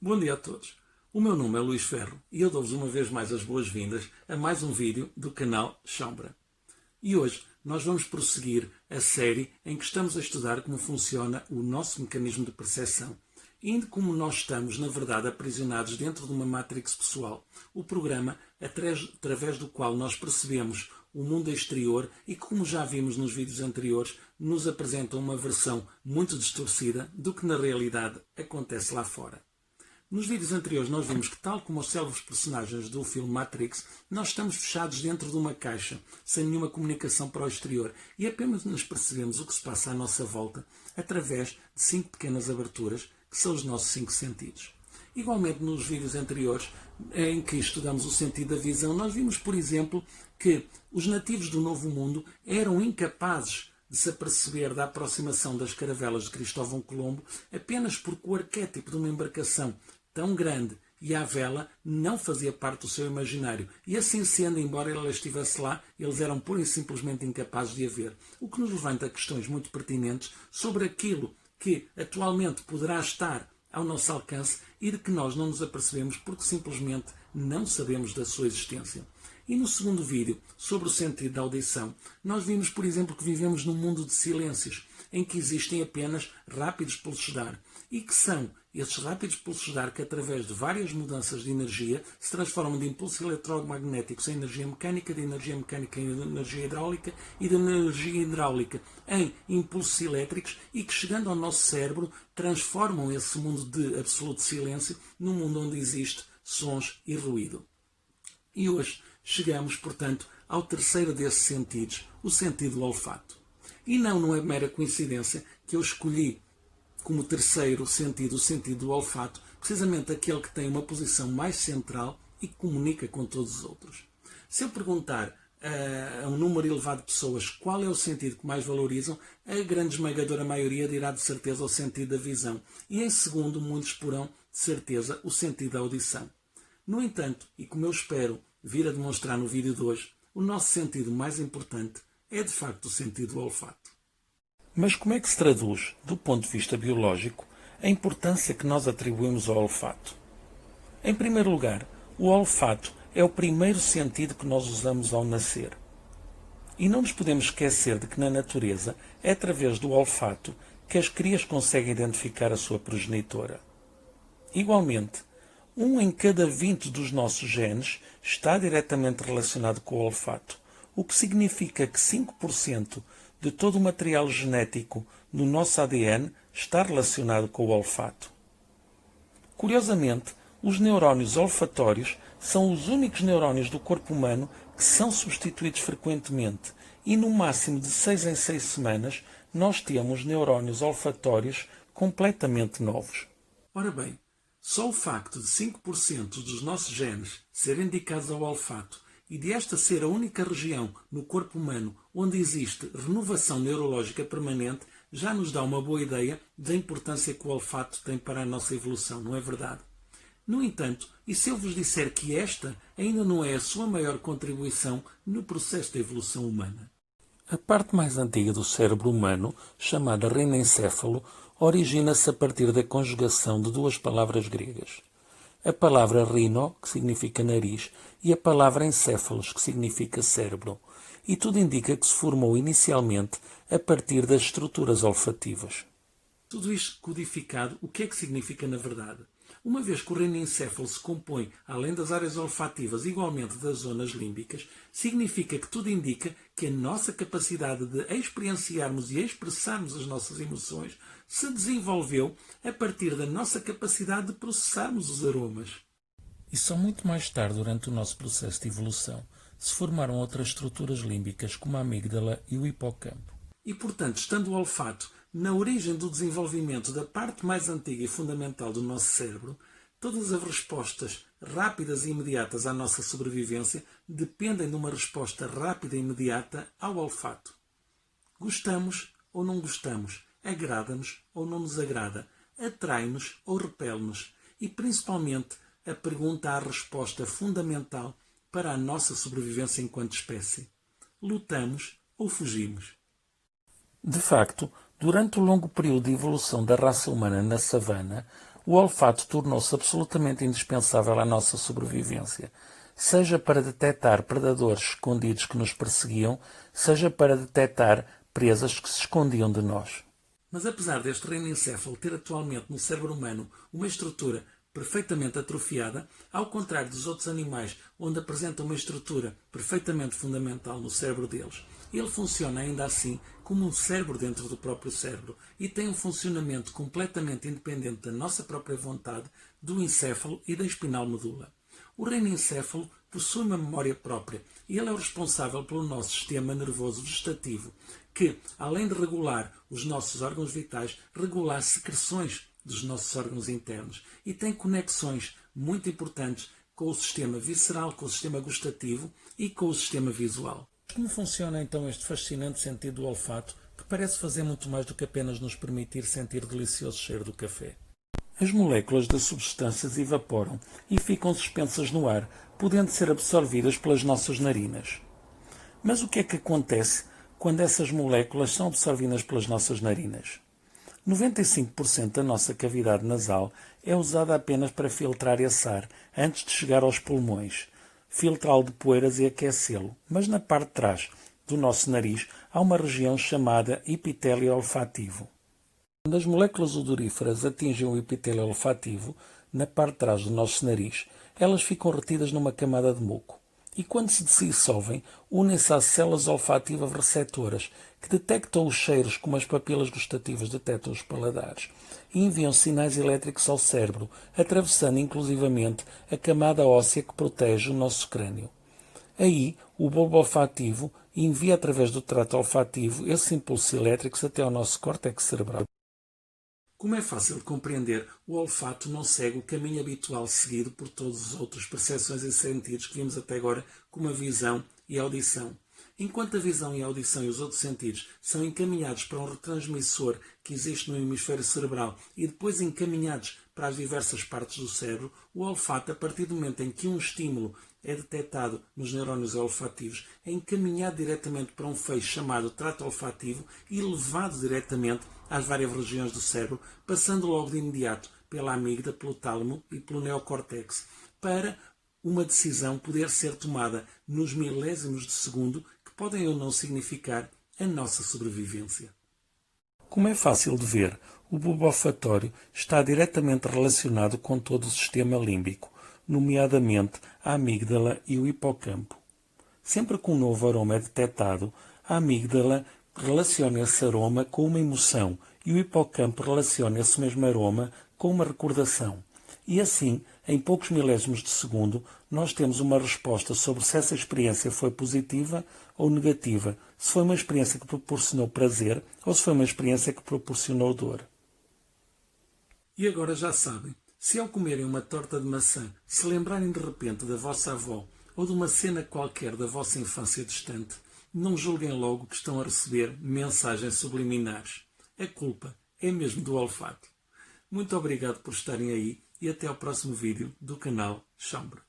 Bom dia a todos. O meu nome é Luís Ferro e eu dou-vos uma vez mais as boas-vindas a mais um vídeo do canal Chambra. E hoje nós vamos prosseguir a série em que estamos a estudar como funciona o nosso mecanismo de percepção e de como nós estamos, na verdade, aprisionados dentro de uma matrix pessoal, o programa através do qual nós percebemos o mundo exterior e, como já vimos nos vídeos anteriores, nos apresenta uma versão muito distorcida do que na realidade acontece lá fora. Nos vídeos anteriores nós vimos que, tal como os célebres personagens do filme Matrix, nós estamos fechados dentro de uma caixa, sem nenhuma comunicação para o exterior, e apenas nos percebemos o que se passa à nossa volta através de 5 pequenas aberturas, que são os nossos 5 sentidos. Igualmente, nos vídeos anteriores, em que estudamos o sentido da visão, nós vimos, por exemplo, que os nativos do Novo Mundo eram incapazes de se aperceber da aproximação das caravelas de Cristóvão Colombo apenas porque o arquétipo de uma embarcação tão grande e à vela não fazia parte do seu imaginário. E assim sendo, embora ela estivesse lá, eles eram pura e simplesmente incapazes de a ver. O que nos levanta questões muito pertinentes sobre aquilo que atualmente poderá estar ao nosso alcance e de que nós não nos apercebemos porque simplesmente não sabemos da sua existência. E no segundo vídeo, sobre o sentido da audição, nós vimos, por exemplo, que vivemos num mundo de silêncios, em que existem apenas rápidos pulsos de ar, e que são esses rápidos pulsos de ar que, através de várias mudanças de energia, se transformam de impulsos eletromagnéticos em energia mecânica, de energia mecânica em energia hidráulica e de energia hidráulica em impulsos elétricos e que, chegando ao nosso cérebro, transformam esse mundo de absoluto silêncio num mundo onde existe sons e ruído. E hoje chegamos, portanto, ao terceiro desses sentidos, o sentido do olfato. E não é mera coincidência que eu escolhi como terceiro sentido o sentido do olfato, precisamente aquele que tem uma posição mais central e que comunica com todos os outros. Se eu perguntar a um número elevado de pessoas qual é o sentido que mais valorizam, a grande esmagadora maioria dirá de certeza o sentido da visão. E em segundo, muitos porão de certeza o sentido da audição. No entanto, e como eu espero vir a demonstrar no vídeo de hoje, o nosso sentido mais importante é de facto o sentido do olfato. Mas como é que se traduz, do ponto de vista biológico, a importância que nós atribuímos ao olfato? Em primeiro lugar, o olfato é o primeiro sentido que nós usamos ao nascer. E não nos podemos esquecer de que na natureza é através do olfato que as crias conseguem identificar a sua progenitora. Igualmente, 1 em cada 20 dos nossos genes está diretamente relacionado com o olfato, o que significa que 5% de todo o material genético no nosso ADN está relacionado com o olfato. Curiosamente, os neurónios olfatórios são os únicos neurónios do corpo humano que são substituídos frequentemente e no máximo de 6 em 6 semanas nós temos neurónios olfatórios completamente novos. Ora bem, só o facto de 5% dos nossos genes serem dedicados ao olfato e de esta ser a única região no corpo humano onde existe renovação neurológica permanente já nos dá uma boa ideia da importância que o olfato tem para a nossa evolução, não é verdade? No entanto, e se eu vos disser que esta ainda não é a sua maior contribuição no processo da evolução humana? A parte mais antiga do cérebro humano, chamada renencéfalo, origina-se a partir da conjugação de 2 palavras gregas. A palavra rhino, que significa nariz, e a palavra encéfalos, que significa cérebro. E tudo indica que se formou inicialmente a partir das estruturas olfativas. Tudo isto codificado, o que é que significa na verdade? Uma vez que o renencéfalo se compõe, além das áreas olfativas, igualmente das zonas límbicas, significa que tudo indica que a nossa capacidade de experienciarmos e expressarmos as nossas emoções se desenvolveu a partir da nossa capacidade de processarmos os aromas. E só muito mais tarde, durante o nosso processo de evolução, se formaram outras estruturas límbicas como a amígdala e o hipocampo. E, portanto, estando o olfato na origem do desenvolvimento da parte mais antiga e fundamental do nosso cérebro, todas as respostas rápidas e imediatas à nossa sobrevivência dependem de uma resposta rápida e imediata ao olfato. Gostamos ou não gostamos, agrada-nos ou não nos agrada, atrai-nos ou repele-nos e, principalmente, a pergunta à resposta fundamental para a nossa sobrevivência enquanto espécie. Lutamos ou fugimos? De facto, durante o longo período de evolução da raça humana na savana, O olfato tornou-se absolutamente indispensável à nossa sobrevivência, seja para detectar predadores escondidos que nos perseguiam, seja para detectar presas que se escondiam de nós. Mas apesar deste reino encéfalo ter atualmente no cérebro humano uma estrutura perfeitamente atrofiada, ao contrário dos outros animais onde apresenta uma estrutura perfeitamente fundamental no cérebro deles, ele funciona ainda assim como um cérebro dentro do próprio cérebro e tem um funcionamento completamente independente da nossa própria vontade, do encéfalo e da espinal medula. O reino encéfalo possui uma memória própria e ele é o responsável pelo nosso sistema nervoso vegetativo, que, além de regular os nossos órgãos vitais, regula as secreções dos nossos órgãos internos e tem conexões muito importantes com o sistema visceral, com o sistema gustativo e com o sistema visual. Como funciona então este fascinante sentido do olfato, que parece fazer muito mais do que apenas nos permitir sentir o delicioso cheiro do café? As moléculas das substâncias evaporam e ficam suspensas no ar, podendo ser absorvidas pelas nossas narinas. Mas o que é que acontece quando essas moléculas são absorvidas pelas nossas narinas? 95% da nossa cavidade nasal é usada apenas para filtrar esse ar antes de chegar aos pulmões, filtrá-lo de poeiras e aquecê-lo. Mas na parte de trás do nosso nariz há uma região chamada epitélio olfativo. Quando as moléculas odoríferas atingem o epitélio olfativo, na parte de trás do nosso nariz, elas ficam retidas numa camada de muco. E quando se dissolvem, unem-se às células olfativas receptoras, que detectam os cheiros como as papilas gustativas detectam os paladares, e enviam sinais elétricos ao cérebro, atravessando inclusivamente a camada óssea que protege o nosso crânio. Aí, o bulbo olfativo envia através do trato olfativo esses impulsos elétricos até ao nosso córtex cerebral. Como é fácil de compreender, o olfato não segue o caminho habitual seguido por todos os outros percepções e sentidos que vimos até agora, como a visão e a audição. Enquanto a visão e a audição e os outros sentidos são encaminhados para um retransmissor que existe no hemisfério cerebral e depois encaminhados para as diversas partes do cérebro, o olfato, a partir do momento em que um estímulo é detectado nos neurónios olfativos, é encaminhado diretamente para um feixe chamado trato olfativo e levado diretamente às várias regiões do cérebro, passando logo de imediato pela amígdala, pelo tálamo e pelo neocórtex, para uma decisão poder ser tomada nos milésimos de segundo, que podem ou não significar a nossa sobrevivência. Como é fácil de ver, o bulbo olfatório está diretamente relacionado com todo o sistema límbico, nomeadamente a amígdala e o hipocampo. Sempre que um novo aroma é detectado, a amígdala relaciona esse aroma com uma emoção e o hipocampo relaciona esse mesmo aroma com uma recordação. E assim, em poucos milésimos de segundo, nós temos uma resposta sobre se essa experiência foi positiva ou negativa, se foi uma experiência que proporcionou prazer ou se foi uma experiência que proporcionou dor. E agora já sabem, se ao comerem uma torta de maçã se lembrarem de repente da vossa avó ou de uma cena qualquer da vossa infância distante, não julguem logo que estão a receber mensagens subliminares. A culpa é mesmo do olfato. Muito obrigado por estarem aí e até ao próximo vídeo do canal Chambre.